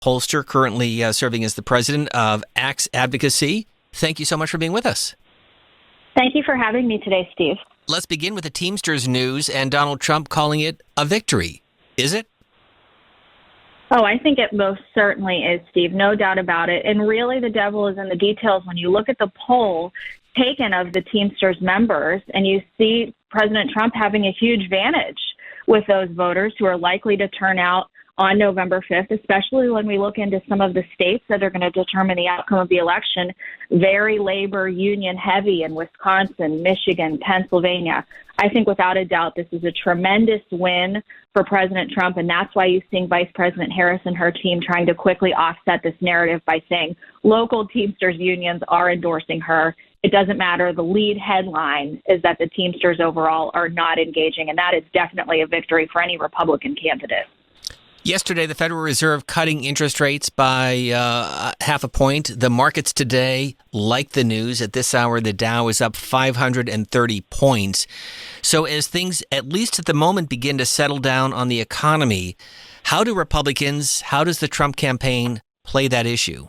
Holster, currently serving as the president of Axe Advocacy. Thank you so much for being with us. Thank you for having me today, Steve. Let's begin with the Teamsters news and Donald Trump calling it a victory. Is it? Oh, I think it most certainly is, Steve. No doubt about it. And really, the devil is in the details when you look at the poll taken of the Teamsters members and you see President Trump having a huge advantage with those voters who are likely to turn out on November 5th, especially when we look into some of the states that are going to determine the outcome of the election, very labor union heavy in Wisconsin, Michigan, Pennsylvania. I think without a doubt this is a tremendous win for President Trump, and that's why you're seeing Vice President Harris and her team trying to quickly offset this narrative by saying local Teamsters unions are endorsing her. It doesn't matter. The lead headline is that the Teamsters overall are not engaging, and that is definitely a victory for any Republican candidate. Yesterday, the Federal Reserve cutting interest rates by half a point. The markets today, like the news, at this hour, the Dow is up 530 points. So as things, at least at the moment, begin to settle down on the economy, how do Republicans, how does the Trump campaign play that issue?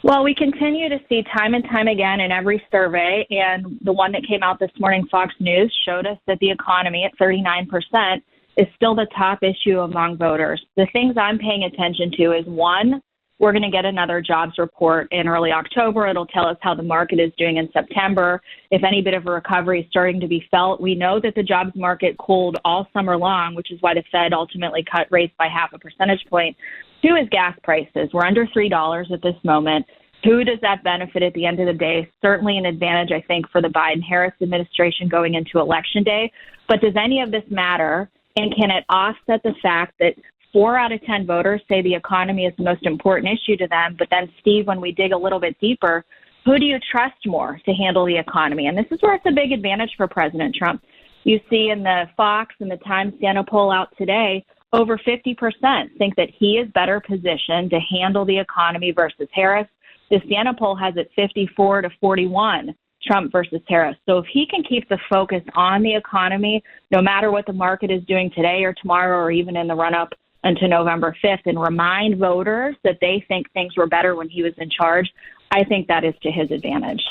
Well, we continue to see time and time again in every survey, and the one that came out this morning, Fox News, showed us that the economy at 39% is still the top issue among voters. The things I'm paying attention to is, one, we're going to get another jobs report in early October. It'll tell us how the market is doing in September. If any bit of a recovery is starting to be felt, we know that the jobs market cooled all summer long, which is why the Fed ultimately cut rates by half a percentage point. Two is gas prices. We're under $3 at this moment. Who does that benefit at the end of the day? Certainly an advantage, I think, for the Biden-Harris administration going into Election Day. But does any of this matter? And can it offset the fact that 4 out of 10 voters say the economy is the most important issue to them? But then, Steve, when we dig a little bit deeper, who do you trust more to handle the economy? And this is where it's a big advantage for President Trump. You see in the Fox and the Times Siena poll out today, over 50% think that he is better positioned to handle the economy versus Harris. The Siena poll has it 54-41. Trump versus Harris. So if he can keep the focus on the economy, no matter what the market is doing today or tomorrow or even in the run-up until November 5th, and remind voters that they think things were better when he was in charge, I think that is to his advantage.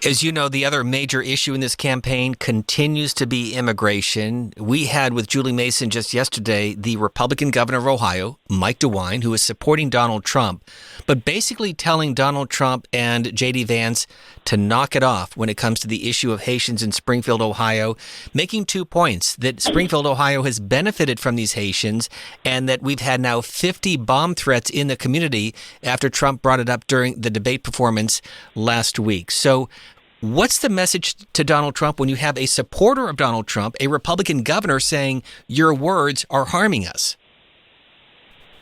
As you know, the other major issue in this campaign continues to be immigration. We had with Julie Mason just yesterday the Republican governor of Ohio, Mike DeWine, who is supporting Donald Trump, but basically telling Donald Trump and J.D. Vance to knock it off when it comes to the issue of Haitians in Springfield, Ohio, making 2 points, that Springfield, Ohio has benefited from these Haitians and that we've had now 50 bomb threats in the community after Trump brought it up during the debate performance last week. So what's the message to Donald Trump when you have a supporter of Donald Trump, a Republican governor, saying your words are harming us?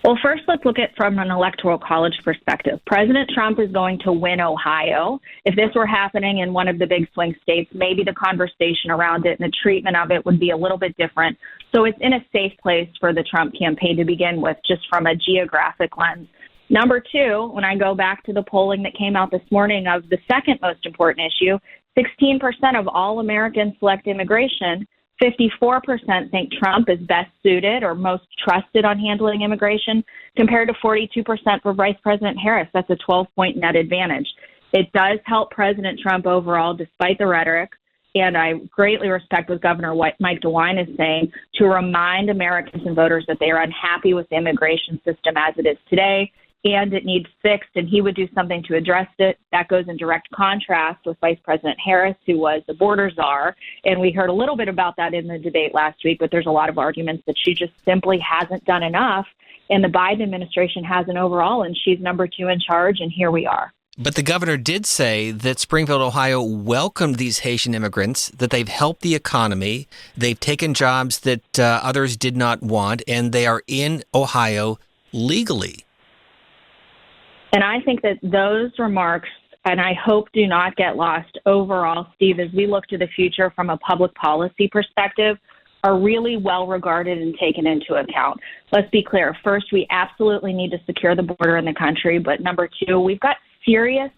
Well, first, let's look at it from an electoral college perspective. President Trump is going to win Ohio. If this were happening in one of the big swing states, maybe the conversation around it and the treatment of it would be a little bit different. So it's in a safe place for the Trump campaign to begin with, just from a geographic lens. Number two, when I go back to the polling that came out this morning of the second most important issue, 16% of all Americans select immigration. 54% think Trump is best suited or most trusted on handling immigration, compared to 42% for Vice President Harris. That's a 12-point net advantage. It does help President Trump overall, despite the rhetoric, and I greatly respect what Governor Mike DeWine is saying, to remind Americans and voters that they are unhappy with the immigration system as it is today, and it needs fixed, and he would do something to address it. That goes in direct contrast with Vice President Harris, who was the border czar, and we heard a little bit about that in the debate last week, but there's a lot of arguments that she just simply hasn't done enough, and the Biden administration hasn't overall, and she's number 2 in charge, and here we are. But the governor did say that Springfield, Ohio welcomed these Haitian immigrants, that they've helped the economy, they've taken jobs that others did not want, and they are in Ohio legally. And I think that those remarks, and I hope do not get lost overall, Steve, as we look to the future from a public policy perspective, are really well regarded and taken into account. Let's be clear. First, we absolutely need to secure the border in the country. But number 2, we've got serious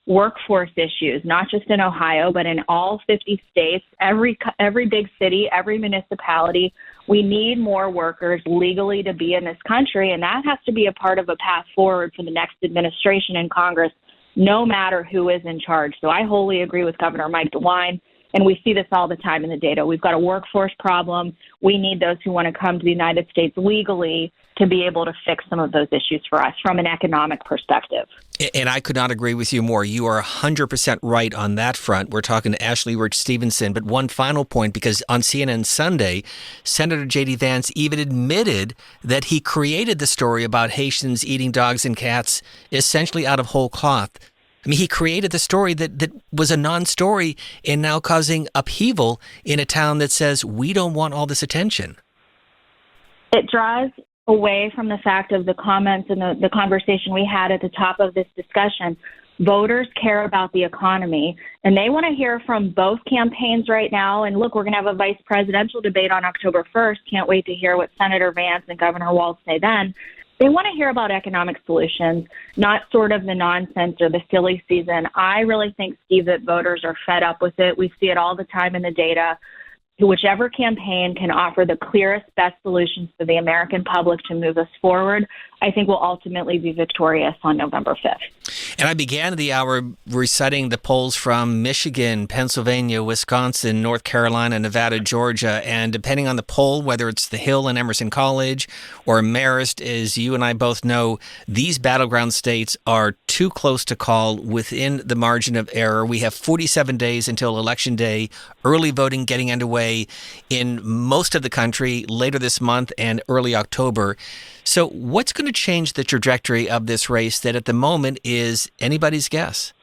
workforce issues, not just in Ohio, but in all 50 states, every big city, every municipality. We need more workers legally to be in this country, and that has to be a part of a path forward for the next administration in Congress, no matter who is in charge. So I wholly agree with Governor Mike DeWine, and we see this all the time in the data. We've got a workforce problem. We need those who want to come to the United States legally to be able to fix some of those issues for us from an economic perspective. And I could not agree with you more. You are 100% right on that front. We're talking to Ashlee Stephenson. But one final point, because on CNN Sunday, Senator J.D. Vance even admitted that he created the story about Haitians eating dogs and cats essentially out of whole cloth. I mean, he created the story that was a non-story and now causing upheaval in a town that says, we don't want all this attention. It drives away from the fact of the comments and the conversation we had at the top of this discussion. Voters care about the economy, and they want to hear from both campaigns right now. And look, we're going to have a vice presidential debate on October 1st. Can't wait to hear what Senator Vance and Governor Walz say then. They want to hear about economic solutions, not sort of the nonsense or the silly season. I really think, Steve, that voters are fed up with it. We see it all the time in the data. Whichever campaign can offer the clearest, best solutions for the American public to move us forward, I think will ultimately be victorious on November 5th. And I began the hour reciting the polls from Michigan, Pennsylvania, Wisconsin, North Carolina, Nevada, Georgia. And depending on the poll, whether it's the Hill and Emerson College or Marist, as you and I both know, these battleground states are too close to call within the margin of error. We have 47 days until Election Day, early voting getting underway in most of the country later this month and early October. So what's going to change the trajectory of this race that at the moment is anybody's guess?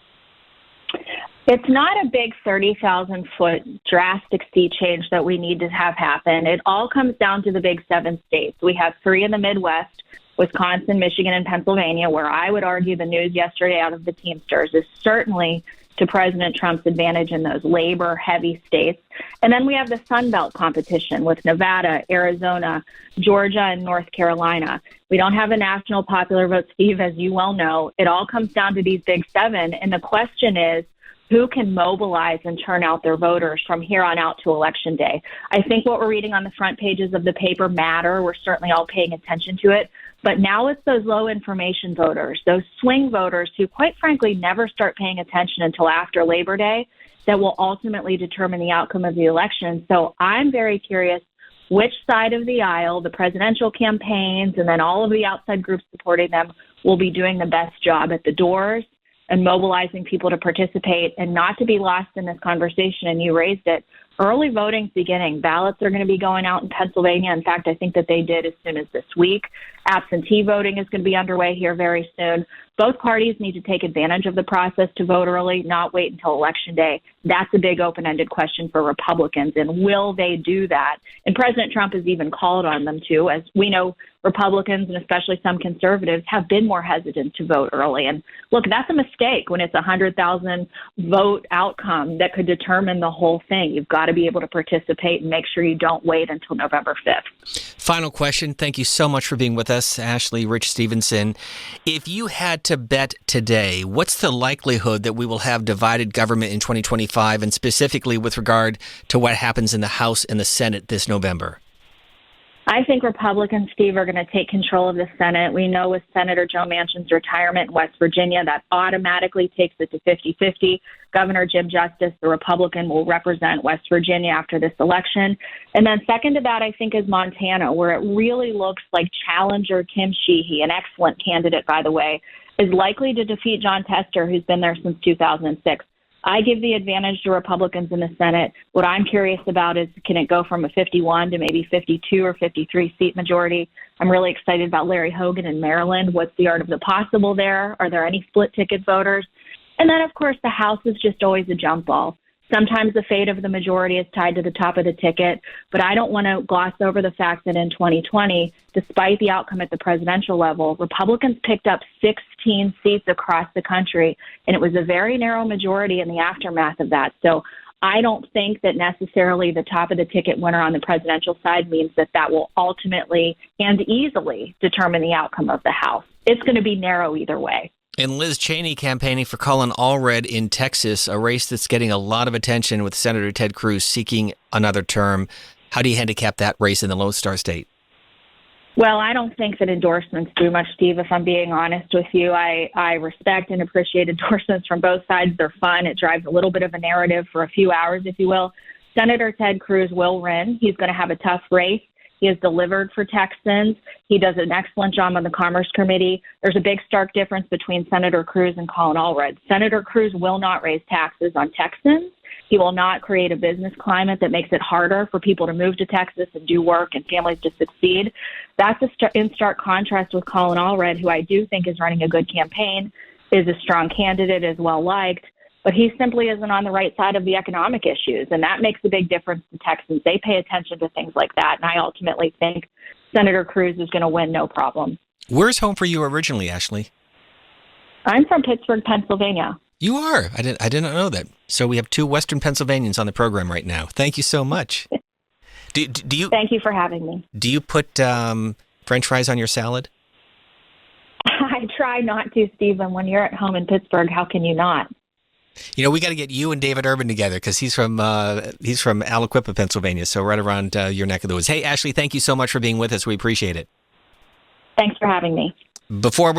It's not a big 30,000-foot drastic sea change that we need to have happen. It all comes down to the big 7 states. We have 3 in the Midwest, Wisconsin, Michigan, and Pennsylvania, where I would argue the news yesterday out of the Teamsters is certainly to President Trump's advantage in those labor-heavy states. And then we have the Sun Belt competition with Nevada, Arizona, Georgia, and North Carolina. We don't have a national popular vote, Steve, as you well know. It all comes down to these big 7. And the question is, who can mobilize and turn out their voters from here on out to Election Day? I think what we're reading on the front pages of the paper matter. We're certainly all paying attention to it. But now it's those low information voters, those swing voters who, quite frankly, never start paying attention until after Labor Day that will ultimately determine the outcome of the election. So I'm very curious which side of the aisle, the presidential campaigns, and then all of the outside groups supporting them will be doing the best job at the doors and mobilizing people to participate and not to be lost in this conversation. And you raised it. Early voting's beginning. Ballots are going to be going out in Pennsylvania. In fact, I think that they did as soon as this week. Absentee voting is going to be underway here very soon. Both parties need to take advantage of the process to vote early, not wait until Election Day. That's a big open-ended question for Republicans, and will they do that? And President Trump has even called on them to. As we know, Republicans and especially some conservatives have been more hesitant to vote early. And look, that's a mistake when it's a 100,000 vote outcome that could determine the whole thing. You've got to be able to participate and make sure you don't wait until November 5th. Final question. Thank you so much for being with us, Ashlee Stephenson. If you had to bet today, what's the likelihood that we will have divided government in 2025, and specifically with regard to what happens in the House and the Senate this November? I think Republicans, Steve, are going to take control of the Senate. We know with Senator Joe Manchin's retirement in West Virginia, that automatically takes it to 50-50. Governor Jim Justice, the Republican, will represent West Virginia after this election. And then second to that, I think, is Montana, where it really looks like challenger Tim Sheehy, an excellent candidate, by the way, is likely to defeat John Tester, who's been there since 2006. I give the advantage to Republicans in the Senate. What I'm curious about is, can it go from a 51 to maybe 52 or 53 seat majority? I'm really excited about Larry Hogan in Maryland. What's the art of the possible there? Are there any split ticket voters? And then, of course, the House is just always a jump ball. Sometimes the fate of the majority is tied to the top of the ticket, but I don't want to gloss over the fact that in 2020, despite the outcome at the presidential level, Republicans picked up 16 seats across the country, and it was a very narrow majority in the aftermath of that. So I don't think that necessarily the top of the ticket winner on the presidential side means that that will ultimately and easily determine the outcome of the House. It's going to be narrow either way. And Liz Cheney campaigning for Colin Allred in Texas, a race that's getting a lot of attention with Senator Ted Cruz seeking another term. How do you handicap that race in the Lone Star State? Well, I don't think that endorsements do much, Steve, if I'm being honest with you. I respect and appreciate endorsements from both sides. They're fun. It drives a little bit of a narrative for a few hours, if you will. Senator Ted Cruz will win. He's going to have a tough race. He has delivered for Texans. He does an excellent job on the Commerce Committee. There's a big, stark difference between Senator Cruz and Colin Allred. Senator Cruz will not raise taxes on Texans. He will not create a business climate that makes it harder for people to move to Texas and do work and families to succeed. That's in stark contrast with Colin Allred, who I do think is running a good campaign, is a strong candidate, is well-liked, but he simply isn't on the right side of the economic issues, and that makes a big difference to Texans. They pay attention to things like that, and I ultimately think Senator Cruz is going to win no problem. Where's home for you originally, Ashlee? I'm from Pittsburgh, Pennsylvania. You are? I didn't know that. So we have two Western Pennsylvanians on the program right now. Thank you so much. Do you? Thank you for having me. Do you put French fries on your salad? I try not to, Stephen. When you're at home in Pittsburgh, how can you not? You know, we got to get you and David Urban together because he's from Aliquippa, Pennsylvania, so right around your neck of the woods. Hey, Ashlee, thank you so much for being with us. We appreciate it. Thanks for having me. Before